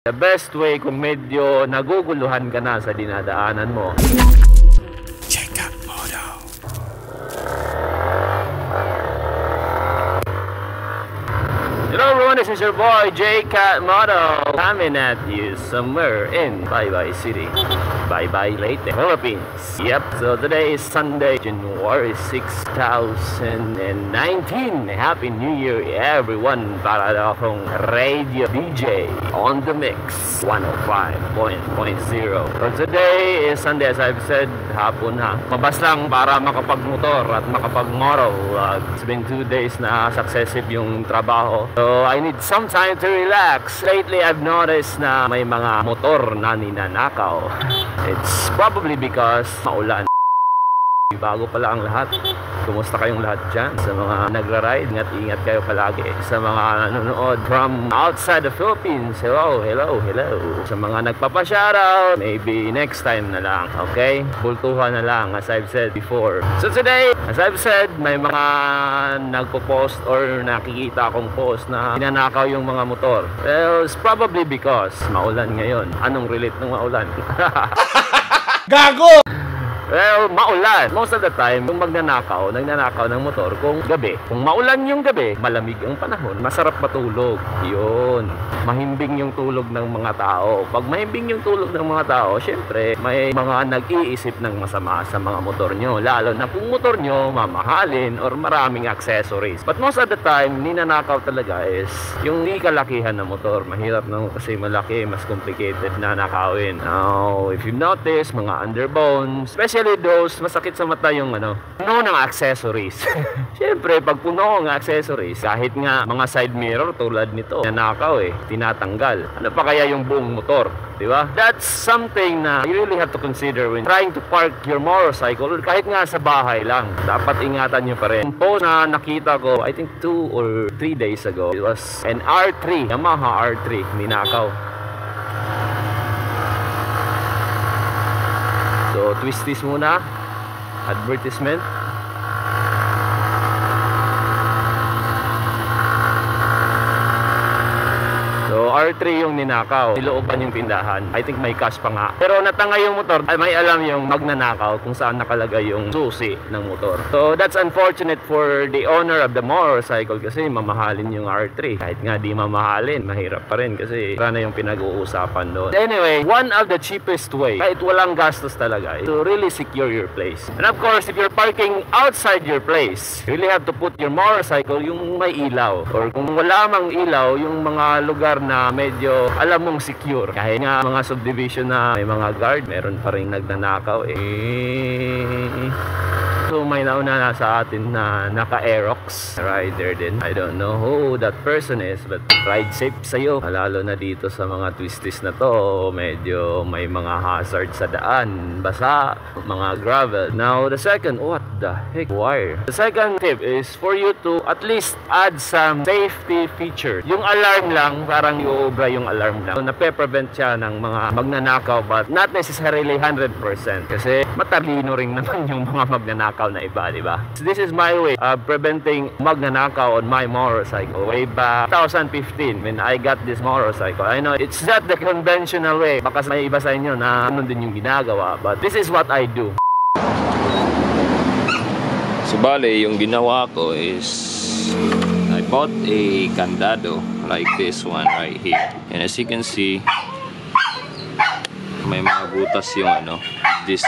The best way kung medyo naguguluhan ka na sa dinadaanan mo. Check out Moto. Hello everyone, this is your boy J-Cat Moto, coming at you somewhere in Bye-Bye City, Bye-Bye Leyte, Philippines. Yep, so today is Sunday, January 6, 2019. Happy New Year everyone, para akong radio DJ on the mix 105.0. So today is Sunday, as I've said, hapon na. Mabas lang para makapagmotor at makapagmoto. It's been 2 days na successive yung trabaho. So I need some time to relax. Lately, I've noticed na may mga motor na ninanakaw. It's probably because maulan. Bago pala ang lahat. Kumusta kayong lahat dyan? Sa mga nagra-ride, ingat kayo palagi. Sa mga nanonood from outside the Philippines, hello. Sa mga nagpapa-shoutout, maybe next time na lang, okay? Bultuhan na lang, as I've said before. So today, as I've said, may mga nagpo-post or nakikita akong post na ninanakaw yung mga motor. Well, it's probably because maulan ngayon. Anong relate ng maulan? Gago! Well, maulan. Most of the time, kung nagnanakaw ng motor kung gabi. Kung maulan yung gabi, malamig ang panahon, masarap matulog. Yun. Mahimbing yung tulog ng mga tao. Pag mahimbing yung tulog ng mga tao, syempre, may mga nag-iisip ng masama sa mga motor nyo. Lalo na kung motor nyo mamahalin or maraming accessories. But most of the time, ninanakaw talaga is yung di kalakihan na motor. Mahirap na kasi malaki, mas complicated na nakawin. Now, if you notice, mga underbones, especially those, masakit sa mata yung puno ng accessories. Siyempre, pag puno ng accessories, kahit nga mga side mirror tulad nito, nanakaw tinatanggal. Ano pa kaya yung buong motor? Diba? That's something na you really have to consider when trying to park your motorcycle, kahit nga sa bahay lang. Dapat ingatan nyo pa rin. Yung post na nakita ko, I think 2 or 3 days ago, it was an R3, Yamaha R3, ninakaw. So, twisties muna. Advertisement. So, R3 yung ninakaw. Nilooban yung tindahan. I think may cash pa nga. Pero natangay yung motor, ay may alam yung magnanakaw kung saan nakalagay yung susi ng motor. So, that's unfortunate for the owner of the motorcycle kasi mamahalin yung R3. Kahit nga di mamahalin, mahirap pa rin kasi sana yung pinag-uusapan doon. Anyway, one of the cheapest way, kahit walang gastos talaga, to really secure your place. And of course, if you're parking outside your place, you really have to put your motorcycle yung may ilaw. Or kung wala mang ilaw, yung mga lugar na medyo alam mong secure. Kahit nga mga subdivision na may mga guard, meron pa rin nagnanakaw So may nauna na sa atin na naka-Aerox rider din. I don't know who that person is, but ride safe sa'yo. Lalo na dito sa mga twisties na to, medyo may mga hazard sa daan, basa, mga gravel. Now the second, what the heck, wire? The second tip is for you to at least add some safety feature. Yung alarm lang, parang iubra yung alarm lang. So nape-prevent siya ng mga magnanakaw, but not necessarily 100%. Kasi matalino rin naman yung mga magnanakaw na iba, di ba? So this is my way of preventing magnanakaw on my motorcycle. Way back 2015 when I got this motorcycle. I know it's not the conventional way. Baka may iba sa inyo na ano din yung ginagawa. But this is what I do. So bale, yung ginawa ko is I bought a candado like this one right here. And as you can see, may mga butas yung this.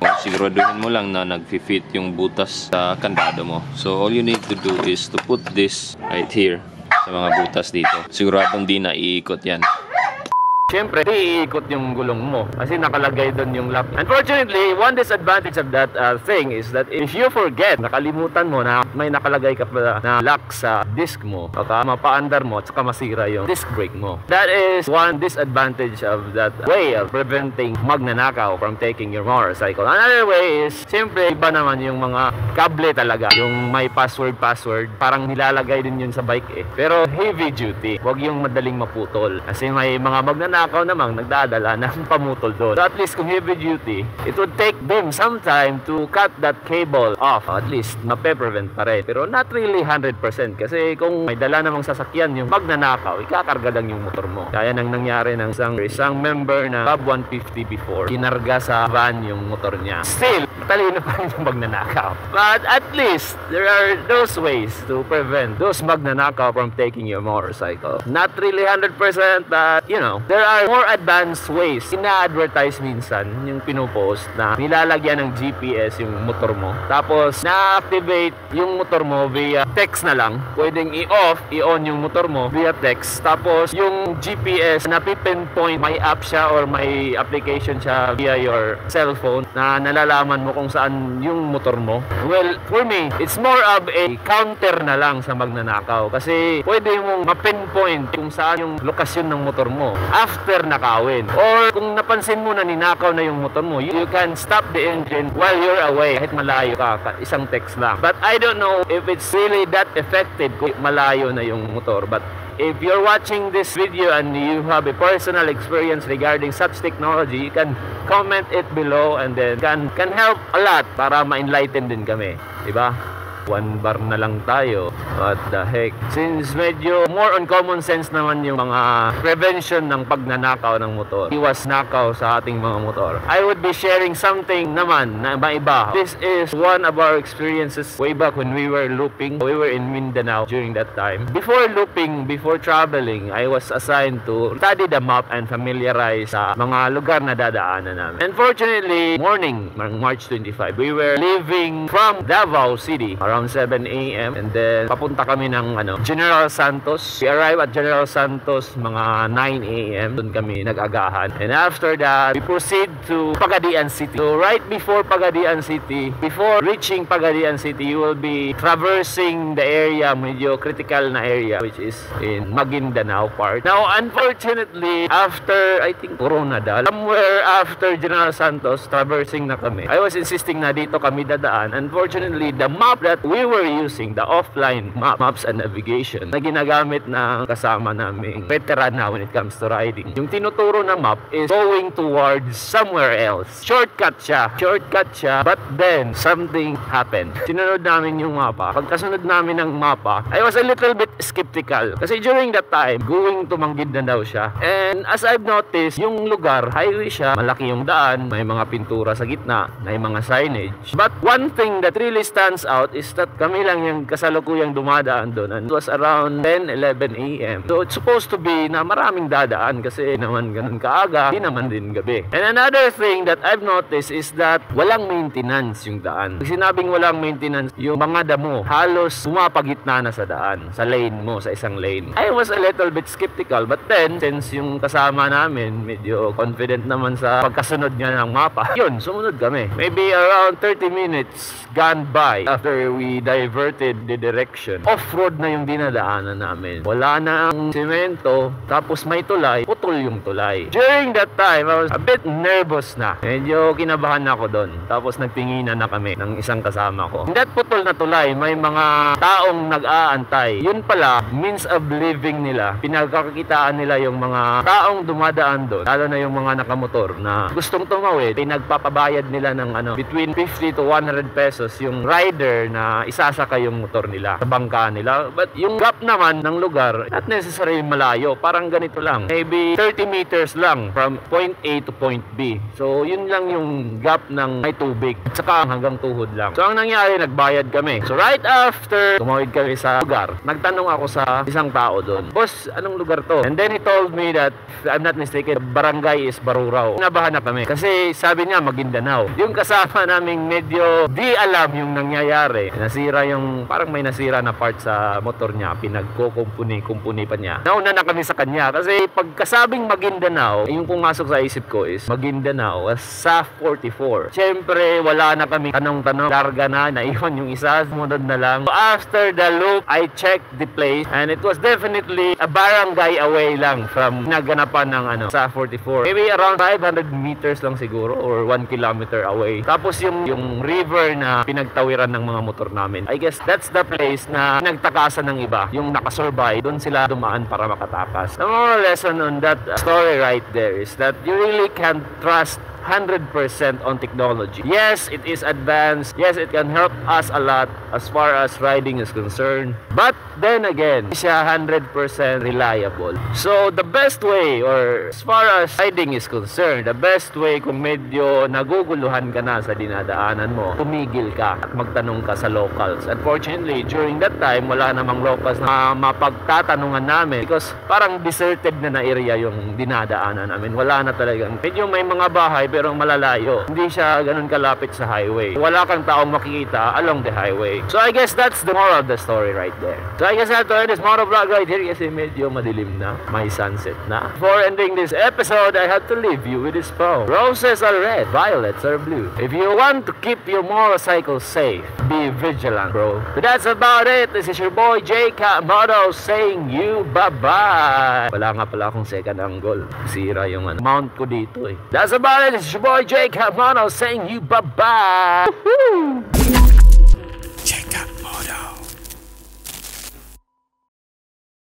Siguraduhin mo lang na nag-fit yung butas sa kandado mo. So all you need to do is to put this right here sa mga butas dito. Siguradong di na iikot yan. Siyempre, iikot yung gulong mo kasi nakalagay doon yung lock. Unfortunately, one disadvantage of that thing is that if you forget, nakalimutan mo na may nakalagay ka pala na lock sa disc mo, baka mapaandar mo at saka masira yung disc brake mo. That is one disadvantage of that way of preventing magnanakaw from taking your motorcycle. Another way is, siyempre, iba naman yung mga kable talaga. Yung may password, parang nilalagay din yun sa bike Pero heavy duty. Huwag yung madaling maputol. Kasi may mga magnanakaw magnanakaw namang nagdadala ng pamutol doon. So at least kung heavy duty, it would take them some time to cut that cable off. At least mape-prevent pa rin. Pero not really 100% kasi kung may dala namang sasakyan yung magnanakaw, ikakarga lang yung motor mo. Kaya nang nangyari ng isang member na Bob 150 before, kinarga sa van yung motor niya. Still, matalino pa rin yung magnanakaw. But at least, there are those ways to prevent those magnanakaw from taking your motorcycle. Not really 100%, but you know, there are more advanced ways. Ina-advertise minsan yung pinupost na nilalagyan ng GPS yung motor mo. Tapos, na-activate yung motor mo via text na lang. Pwedeng i-off, i-on yung motor mo via text. Tapos, yung GPS na pinpoint, may app siya or may application siya via your cellphone na nalalaman mo kung saan yung motor mo. Well, for me, it's more of a counter na lang sa magnanakaw. Kasi pwede mong ma-pinpoint kung saan yung lokasyon ng motor mo after nakawin. Or kung napansin mo na ninakaw na yung motor mo, you can stop the engine while you're away. Kahit malayo ka, isang text lang. But I don't know if it's really that effective kung malayo na yung motor. But if you're watching this video and you have a personal experience regarding such technology, you can comment it below and then can help a lot para ma-enlighten din kami. Diba? 1 bar na lang tayo. What the heck? Since medyo more on common sense naman yung mga prevention ng pagnanakaw ng motor, iwas nakaw sa ating mga motor, I would be sharing something naman na maiba. This is one of our experiences way back when we were looping. We were in Mindanao during that time. Before looping, before traveling, I was assigned to study the map and familiarize sa mga lugar na dadaanan namin. Unfortunately, morning, March 25, we were leaving from Davao City around 7 a.m. and then papunta kami ng General Santos. We arrived at General Santos mga 9 a.m. Doon kami nag-agahan. And after that, we proceed to Pagadian City. So right before Pagadian City, before reaching Pagadian City, you will be traversing the area, medyo critical na area, which is in Maguindanao part. Now, unfortunately, after, I think, Coronadal, somewhere after General Santos, traversing na kami. I was insisting na dito kami dadaan. Unfortunately, the map that we were using, the offline maps and navigation na ginagamit na kasama naming veteran na when it comes to riding, yung tinuturo na map is going towards somewhere else. Shortcut siya, but then something happened. Sinunod namin yung mapa. Pagkasunod namin ng mapa, I was a little bit skeptical kasi during that time, going to Maguindanao siya. And as I've noticed, yung lugar, highway siya, malaki yung daan, may mga pintura sa gitna, may mga signage. But one thing that really stands out is that kami lang yung kasalukuyang dumadaan doon, and it was around 10-11 a.m. So it's supposed to be na maraming dadaan kasi naman ganun kaaga, di naman din gabi. And another thing that I've noticed is that walang maintenance yung daan. Pag sinabing walang maintenance, yung mga damo halos pumapagitna na sa daan, sa lane mo, sa isang lane. I was a little bit skeptical, but then since yung kasama namin medyo confident naman sa pagkasunod niya ng mapa, yun, sumunod kami. Maybe around 30 minutes gone by after we diverted the direction. Off-road na yung dinadaanan namin. Wala na ang semento, tapos may tulay, putol yung tulay. During that time, I was a bit nervous na. Medyo kinabahan ako doon. Tapos nagtinginan na kami ng isang kasama ko. In that putol na tulay, may mga taong nag-aantay. Yun pala, means of living nila. Pinagkakitaan nila yung mga taong dumadaan doon. Lalo na yung mga nakamotor na gustong tumawid. Pinagpapabayad nila ng between 50 to 100 pesos yung rider na isasakay yung motor nila sa bangka nila. But yung gap naman ng lugar, not necessarily malayo. Parang ganito lang. Maybe 30 meters lang from point A to point B. So, yun lang yung gap ng may tubig. At saka hanggang tuhod lang. So, ang nangyari, nagbayad kami. So, right after tumawid kami sa lugar, nagtanong ako sa isang tao doon, "Boss, anong lugar to?" And then he told me that, if I'm not mistaken, barangay is Barurao. Nabahan na kami. Kasi sabi niya, Maguindanao. Yung kasama naming medyo di alam yung nangyayari. Nasira yung, parang may nasira na part sa motor niya. Pinagkukumpuni pa niya. Nauna na kami sa kanya. Kasi pagkasabing Maguindanao, yung pumasok sa isip ko is Maguindanao as SAF 44. Siyempre, wala na kami tanong-tanong. Larga na, naiwan yung isa. Sumunod na lang. So, after the loop, I checked the place and it was definitely a barangay away lang from naganapan ng SAF 44. Maybe around 500 meters lang siguro or 1 kilometer away. Tapos yung river na pinagtawiran ng mga motor motor namin. I guess that's the place na nagtakasan ng iba. Yung nakasurvive, doon sila dumaan para makatakas. The moral lesson on that story right there is that you really can't trust 100% on technology. Yes, it is advanced. Yes, it can help us a lot as far as riding is concerned. But then again, hindi siya 100% reliable. So, the best way, or as far as riding is concerned, the best way kung medyo naguguluhan ka na sa dinadaanan mo, tumigil ka at magtanong ka sa locals. Unfortunately, during that time, wala namang locals na mapagtatanungan namin because parang deserted na area yung dinadaanan namin. Wala na talagang. Medyo may mga bahay pero malalayo. Hindi siya ganun kalapit sa highway. Wala kang taong makikita along the highway. So I guess that's the moral of the story right there. So I guess I have to end this motor vlog right here kasi medyo madilim na. May sunset na. Before ending this episode, I have to leave you with this poem. Roses are red, violets are blue. If you want to keep your motorcycle safe, be vigilant, bro. So that's about it. This is your boy J Moto saying you bye-bye. Wala nga pala akong second angle. Sira yung mount ko dito eh. That's about it. This is your boy J Moto saying you bye-bye.